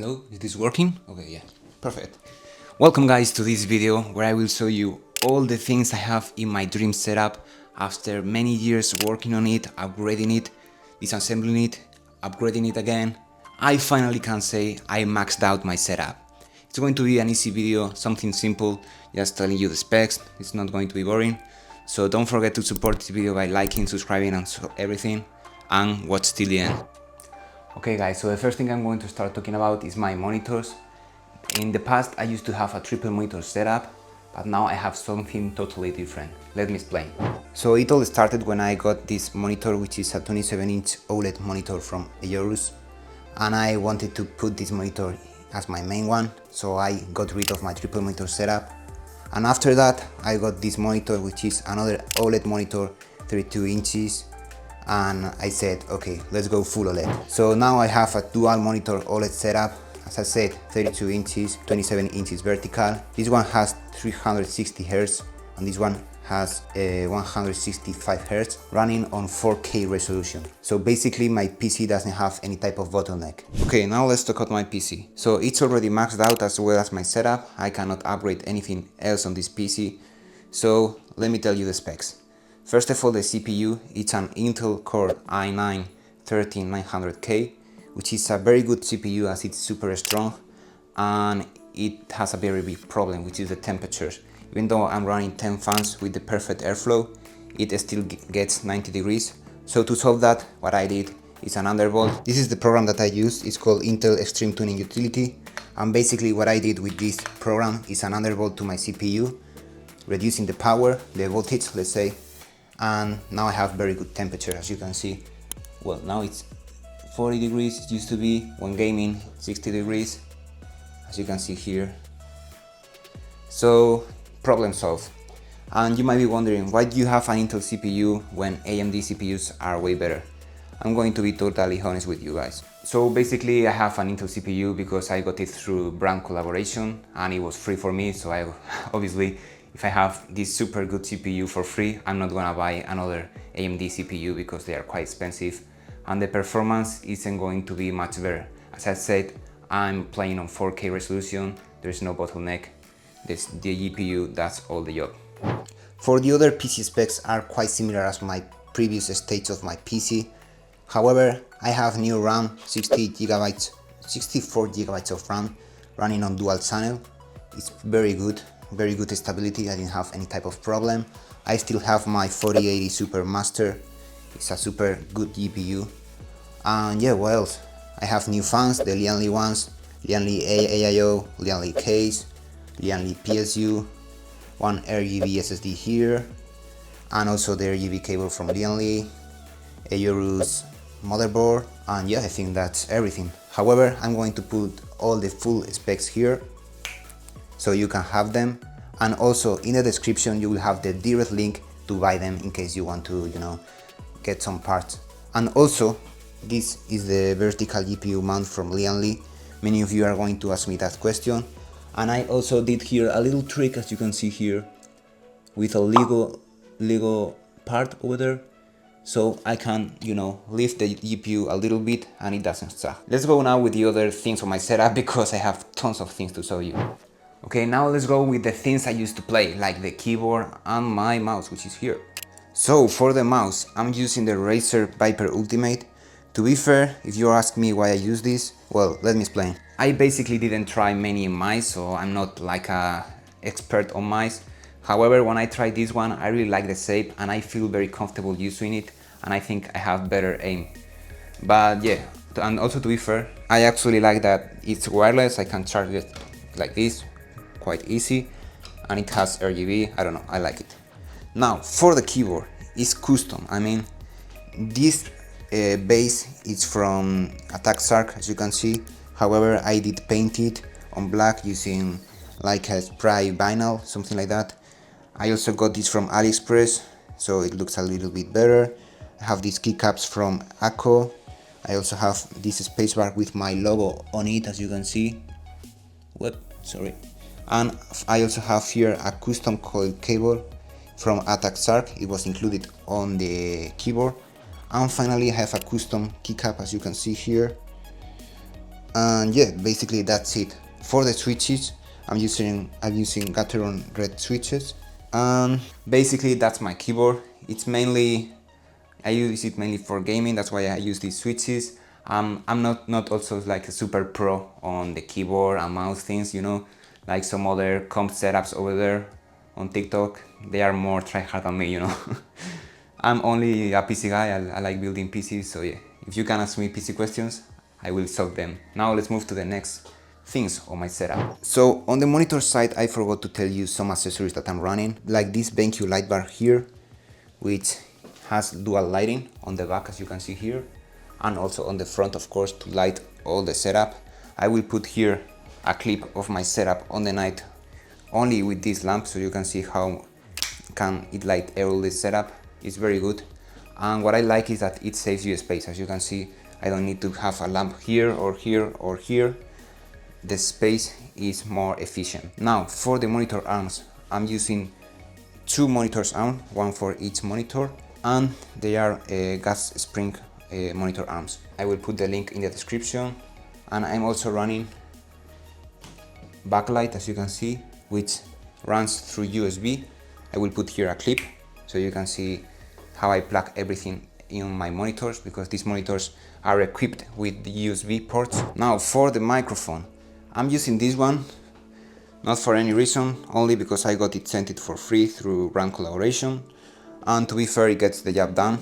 Hello, is this working? Okay, yeah, perfect. Welcome guys to this video where I will show you all the things I have in my dream setup after many years working on it, upgrading it, disassembling it, upgrading it again. I finally can say I maxed out my setup. It's going to be an easy video, something simple, just telling you the specs. It's not going to be boring. So don't forget to support this video by liking, subscribing and everything, and watch till the end. Okay guys, so the first thing I'm going to start talking about is my monitors. In the past I used to have a triple monitor setup, but now I have something totally different. Let me explain. So it all started when I got this monitor, which is a 27-inch OLED monitor from Aorus, and I wanted to put this monitor as my main one, so I got rid of my triple monitor setup. And after that I got this monitor, which is another OLED monitor, 32 inches, and I said, okay, let's go full OLED. So now I have a dual monitor OLED setup. As I said, 32 inches, 27 inches vertical. This one has 360 Hz and this one has 165 Hz, running on 4K resolution. So basically my PC doesn't have any type of bottleneck. Okay, now let's talk about my PC. So it's already maxed out as well as my setup. I cannot upgrade anything else on this PC. So let me tell you the specs. First of all, the CPU, it's an Intel Core i9-13900K, which is a very good CPU as it's super strong, and it has a very big problem, which is the temperatures. Even though I'm running 10 fans with the perfect airflow, it still gets 90 degrees. So to solve that, what I did is an undervolt. This is the program that I use. It's called Intel Extreme Tuning Utility, and basically what I did with this program is an undervolt to my CPU, reducing the power, the voltage, let's say, and now I have very good temperature, as you can see. Well, now it's 40 degrees, it used to be when gaming 60 degrees, as you can see here. So problem solved. And you might be wondering, why do you have an Intel CPU when AMD CPUs are way better? I'm going to be totally honest with you guys. So basically I have an Intel CPU because I got it through brand collaboration and it was free for me, so I obviously, if I have this super good CPU for free, I'm not gonna buy another AMD CPU because they are quite expensive and the performance isn't going to be much better. As I said, I'm playing on 4K resolution, there's no bottleneck, the GPU does all the job. For the other PC specs are quite similar as my previous stage of my PC. However, I have new RAM, 64 GB of RAM running on dual channel. It's very good stability. I didn't have any type of problem. I still have my 4080 Super Master. It's a super good GPU. And yeah, what else? I have new fans, the Lianli ones, Lianli AIO, Lianli case, Lianli PSU, one RGB SSD here, and also the RGB cable from Lianli, Aorus motherboard, and yeah, I think that's everything. However, I'm going to put all the full specs here so you can have them, and also in the description you will have the direct link to buy them in case you want to, get some parts. And also, this is the vertical GPU mount from Lianli. Many of you are going to ask me that question, and I also did here a little trick, as you can see here, with a Lego part over there, so I can, lift the GPU a little bit and it doesn't suck. Let's go now with the other things on my setup because I have tons of things to show you. Okay, now let's go with the things I used to play, like the keyboard and my mouse, which is here. So for the mouse, I'm using the Razer Viper Ultimate. To be fair, if you ask me why I use this, well, let me explain. I basically didn't try many mice, so I'm not like a expert on mice. However, when I tried this one, I really like the shape and I feel very comfortable using it, and I think I have better aim. But yeah, and also to be fair, I actually like that it's wireless. I can charge it like this, quite easy, and it has RGB. I don't know, I like it. Now for the keyboard, it's custom. I mean, this base is from Attack Shark, as you can see. However, I did paint it on black using like a spray vinyl, something like that. I also got this from AliExpress, so it looks a little bit better. I have these keycaps from Akko. I also have this spacebar with my logo on it, as you can see. Sorry. And I also have here a custom coil cable from Attack Shark. It was included on the keyboard. And finally I have a custom keycap, as you can see here. And yeah, basically that's it. For the switches, I'm using Gateron red switches, and basically that's my keyboard. I use it mainly for gaming, that's why I use these switches. I'm not also like a super pro on the keyboard and mouse things, you know, like some other comp setups over there on TikTok. They are more tryhard than me, you know. I'm only a PC guy, I like building PCs, so yeah, if you can ask me PC questions, I will solve them. Now let's move to the next things on my setup. So on the monitor side, I forgot to tell you some accessories that I'm running, like this BenQ light bar here, which has dual lighting on the back, as you can see here, and also on the front, of course, to light all the setup. I will put here a clip of my setup on the night only with this lamp, so you can see how can it light all this setup. It's very good, and what I like is that it saves you space. As you can see, I don't need to have a lamp here or here or here. The space is more efficient. Now for the monitor arms, I'm using 2 monitors arms, one for each monitor, and they are gas spring monitor arms. I will put the link in the description, and I'm also running backlight, as you can see, which runs through USB. I will put here a clip so you can see how I plug everything in my monitors, because these monitors are equipped with the USB ports. Now for the microphone, I'm using this one, not for any reason, only because I got it sent it for free through brand collaboration, and to be fair, it gets the job done.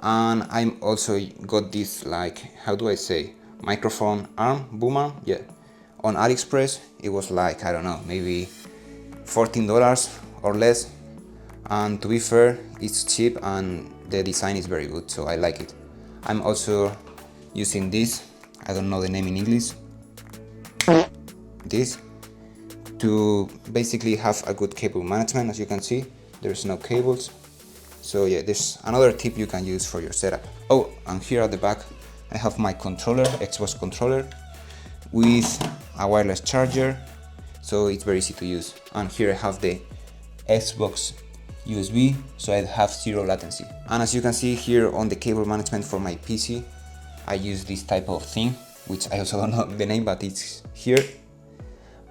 And I'm also got this, like, how do I say, microphone arm, boom arm, yeah, on AliExpress. It was like, I don't know, maybe $14 or less, and to be fair, it's cheap and the design is very good, so I like it. I'm also using this, I don't know the name in English, this, to basically have a good cable management. As you can see, there's no cables. So yeah, there's another tip you can use for your setup. Oh, and here at the back I have my controller, Xbox controller, with a wireless charger, so it's very easy to use. And here I have the Xbox USB, so I have 0 latency. And as you can see here on the cable management for my PC, I use this type of thing, which I also don't know the name, but it's here.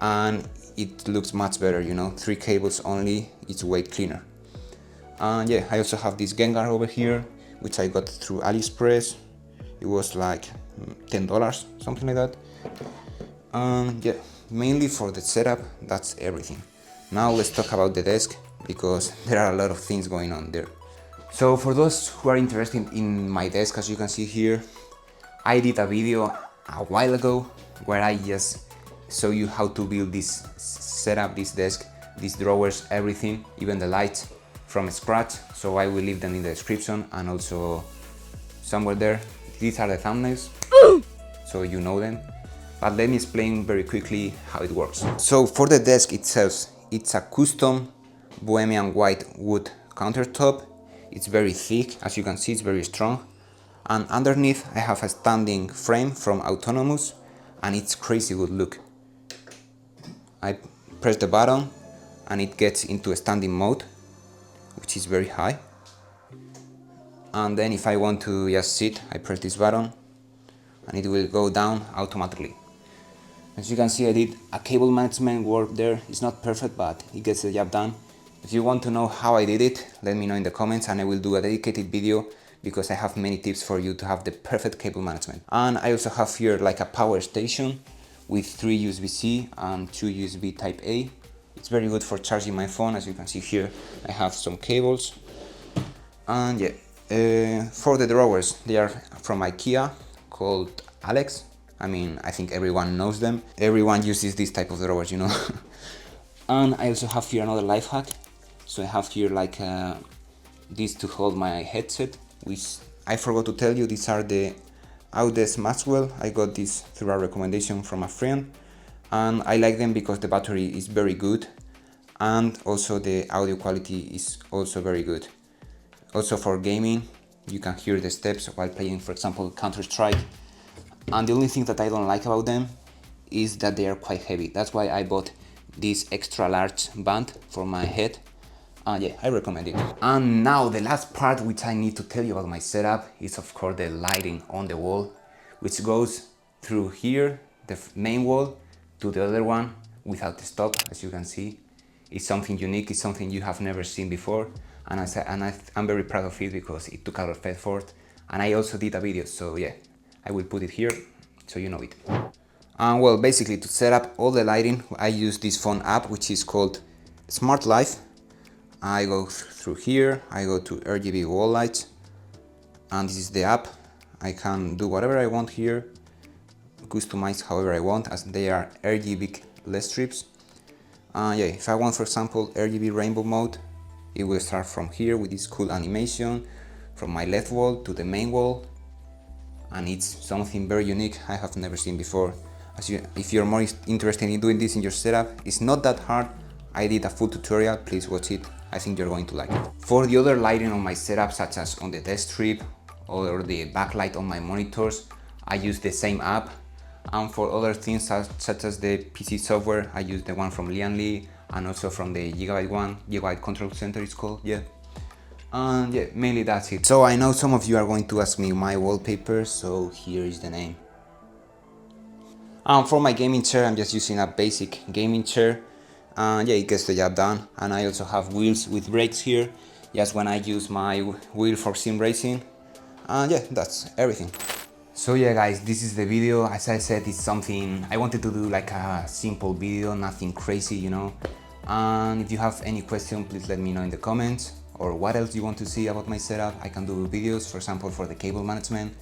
And it looks much better, you know, 3 cables only, it's way cleaner. And yeah, I also have this Gengar over here, which I got through AliExpress. It was like $10, something like that. And yeah, mainly for the setup, that's everything. Now let's talk about the desk, because there are a lot of things going on there. So for those who are interested in my desk, as you can see here, I did a video a while ago where I just show you how to build this setup, this desk, these drawers, everything, even the lights, from scratch. So I will leave them in the description and also somewhere there. These are the thumbnails, so you know them. But let me explain very quickly how it works. So for the desk itself, it's a custom Bohemian white wood countertop. It's very thick, as you can see, it's very strong. And underneath I have a standing frame from Autonomous, and it's crazy good look. I press the button and it gets into a standing mode, which is very high. And then if I want to just sit, I press this button and it will go down automatically. As you can see, I did a cable management work there. It's not perfect, but it gets the job done. If you want to know how I did it, let me know in the comments and I will do a dedicated video, because I have many tips for you to have the perfect cable management. And I also have here like a power station with 3 USB-C and 2 USB Type A. It's very good for charging my phone. As you can see here, I have some cables. And yeah, for the drawers, they are from IKEA, called Alex. I mean, I think everyone knows them. Everyone uses this type of drawers, you know. And I also have here another life hack. So I have here like this to hold my headset, which I forgot to tell you, these are the Audes Maxwell. I got this through a recommendation from a friend, and I like them because the battery is very good and also the audio quality is also very good. Also for gaming, you can hear the steps while playing, for example, Counter-Strike. And the only thing that I don't like about them is that they are quite heavy. That's why I bought this extra large band for my head. Yeah, I recommend it. And now the last part which I need to tell you about my setup is of course the lighting on the wall, which goes through here, the main wall, to the other one without the stop, as you can see. It's something unique, it's something you have never seen before, and I'm very proud of it because it took a lot of effort, and I also did a video, so yeah, I will put it here so you know it. And well, basically to set up all the lighting, I use this phone app which is called Smart Life. I go through here, I go to RGB wall lights, and this is the app. I can do whatever I want here, customize however I want, as they are RGB LED strips. Yeah, if I want, for example, RGB rainbow mode, it will start from here with this cool animation from my left wall to the main wall, and it's something very unique I have never seen before. If you're more interested in doing this in your setup, it's not that hard. I did a full tutorial, please watch it. I think you're going to like it. For the other lighting on my setup, such as on the desk strip or the backlight on my monitors, I use the same app. And for other things such as the PC software, I use the one from Lian Li and also from the Gigabyte one, Gigabyte Control Center it's called, yeah. And yeah, mainly that's it. So I know some of you are going to ask me my wallpaper, so here is the name. For my gaming chair, I'm just using a basic gaming chair. Yeah, it gets the job done. And I also have wheels with brakes here, just when I use my wheel for sim racing. And yeah, that's everything. So yeah guys, this is the video. As I said, it's something I wanted to do, like a simple video, nothing crazy, you know. And if you have any question, please let me know in the comments, or what else you want to see about my setup. I can do videos, for example, for the cable management,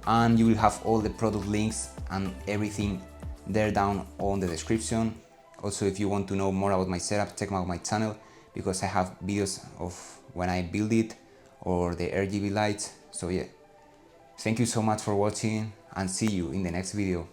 and you will have all the product links and everything there down on the description. Also, if you want to know more about my setup, check out my channel, because I have videos of when I build it or the RGB lights. So yeah, thank you so much for watching, and see you in the next video.